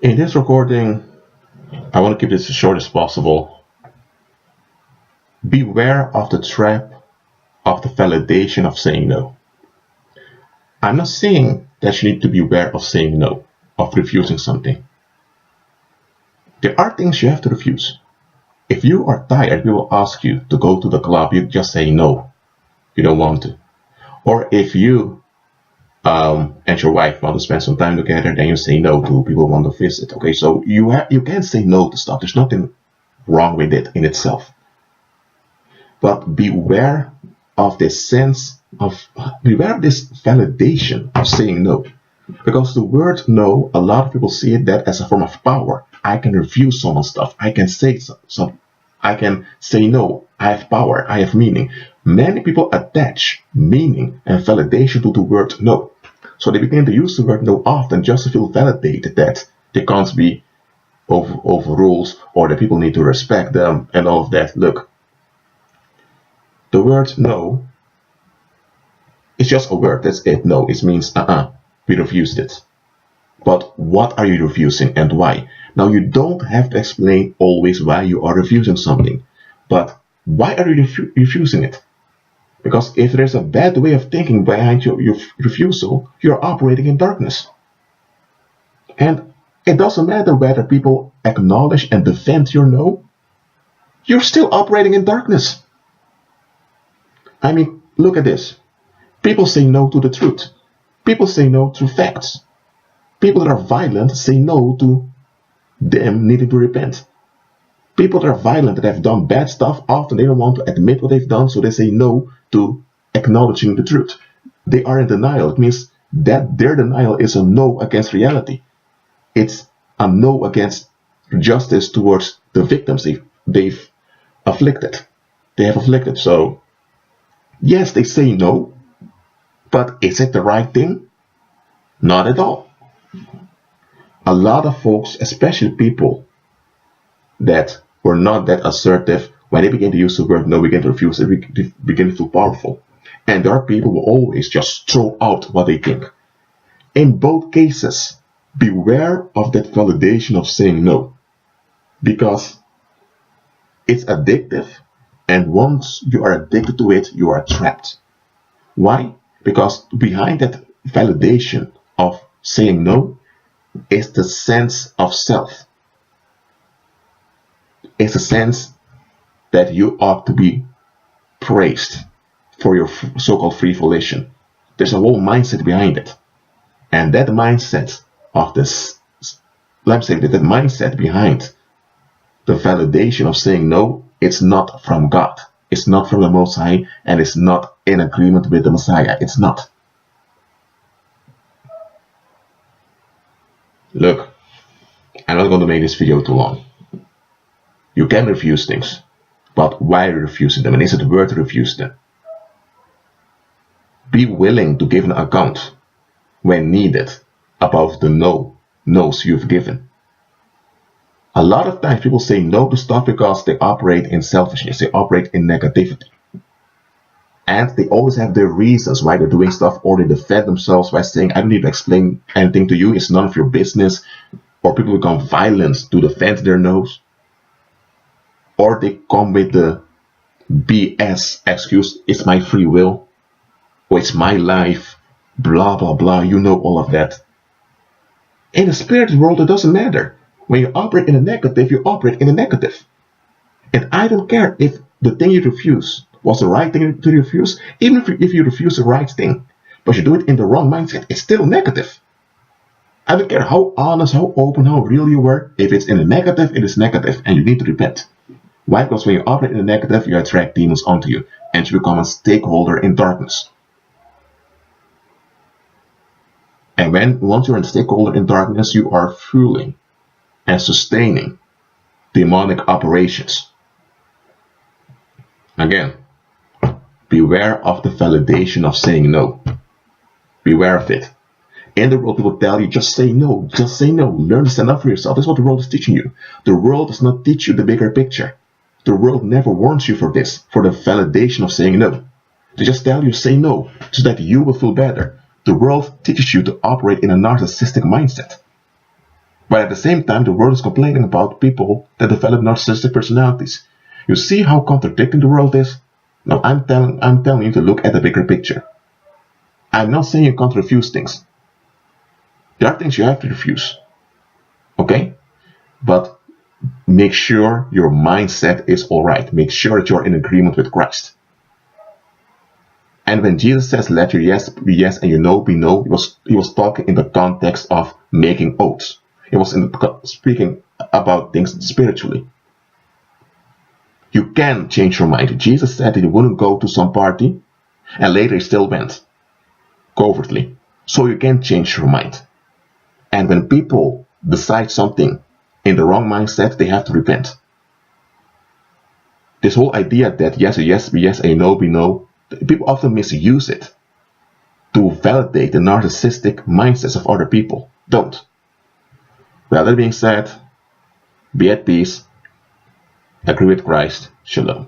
In this recording, I want to keep this as short as possible. Beware of the trap of the validation of saying no. I'm not saying that you need to beware of saying no, of refusing something. There are things you have to refuse. If you are tired, we will ask you to go to the club, you just say no. You don't want to. Or if you and your wife want to spend some time together, then you say no to people who want to visit. Okay, so you can say no to stuff. There's nothing wrong with it in itself. But beware of this validation of saying no. Because the word no, a lot of people see that as a form of power. I can refuse someone's stuff. I can say I can say no. I have power. I have meaning. Many people attach meaning and validation to the word no. So they begin to use the word no often just to feel validated that they can't be overruled or that people need to respect them and all of that. Look, the word no is just a word. That's it. No, it means we refused it. But what are you refusing and why? Now, you don't have to explain always why you are refusing something, but why are you refusing it? Because if there's a bad way of thinking behind your refusal, you're operating in darkness. And it doesn't matter whether people acknowledge and defend your no, you're still operating in darkness. I mean, look at this. People say no to the truth. People say no to facts. People that are violent say no to them needing to repent. People that are violent, that have done bad stuff, often they don't want to admit what they've done, so they say no to acknowledging the truth. They are in denial. It means that their denial is a no against reality. It's a no against justice towards the victims they've afflicted. They have afflicted. So, yes, they say no, but is it the right thing? Not at all. A lot of folks, especially people that were not that assertive, when they begin to use the word no, begin to refuse it, begin to feel powerful. And there are people who always just throw out what they think. In both cases, beware of that validation of saying no, because it's addictive, and once you are addicted to it, you are trapped. Why? Because behind that validation of saying no is the sense of self. It's a sense that you ought to be praised for your so-called free volition. There's a whole mindset behind it. And that mindset of this, let's say that mindset behind the validation of saying no, it's not from God. It's not from the Most High, and it's not in agreement with the Messiah. It's not. Look, I'm not going to make this video too long. You can refuse things, but why are you refusing them? And is it worth to refuse them? Be willing to give an account when needed about the no's you've given. A lot of times people say no to stuff because they operate in selfishness, they operate in negativity. And they always have their reasons why they're doing stuff, or they defend themselves by saying, I don't need to explain anything to you, it's none of your business. Or people become violent to defend their no's. Or they come with the BS excuse, it's my free will, or it's my life, blah, blah, blah, you know all of that. In the spirit world, it doesn't matter. When you operate in a negative, you operate in a negative. And I don't care if the thing you refuse was the right thing to refuse, even if you refuse the right thing, but you do it in the wrong mindset, it's still negative. I don't care how honest, how open, how real you were, if it's in the negative, it is negative, and you need to repent. Why? Because when you operate in the negative, you attract demons onto you, and you become a stakeholder in darkness. And once you're a stakeholder in darkness, you are fueling and sustaining demonic operations. Again, beware of the validation of saying no. Beware of it. In the world, people tell you, just say no, just say no. Learn to stand up for yourself. That's what the world is teaching you. The world does not teach you the bigger picture. The world never warns you for this, for the validation of saying no. They just tell you, say no, so that you will feel better. The world teaches you to operate in a narcissistic mindset. But at the same time, the world is complaining about people that develop narcissistic personalities. You see how contradicting the world is? Now I'm telling you to look at the bigger picture. I'm not saying you can't refuse things. There are things you have to refuse. Okay? But make sure your mindset is alright. Make sure that you're in agreement with Christ. And when Jesus says, let your yes be yes and your no be no, he was talking in the context of making oaths. He was speaking about things spiritually. You can change your mind. Jesus said that he wouldn't go to some party, and later he still went, covertly. So you can change your mind. And when people decide something in the wrong mindset, they have to repent. This whole idea that yes be yes and no be no, people often misuse it to validate the narcissistic mindsets of other people. Don't. With that being said, be at peace, agree with Christ, shalom.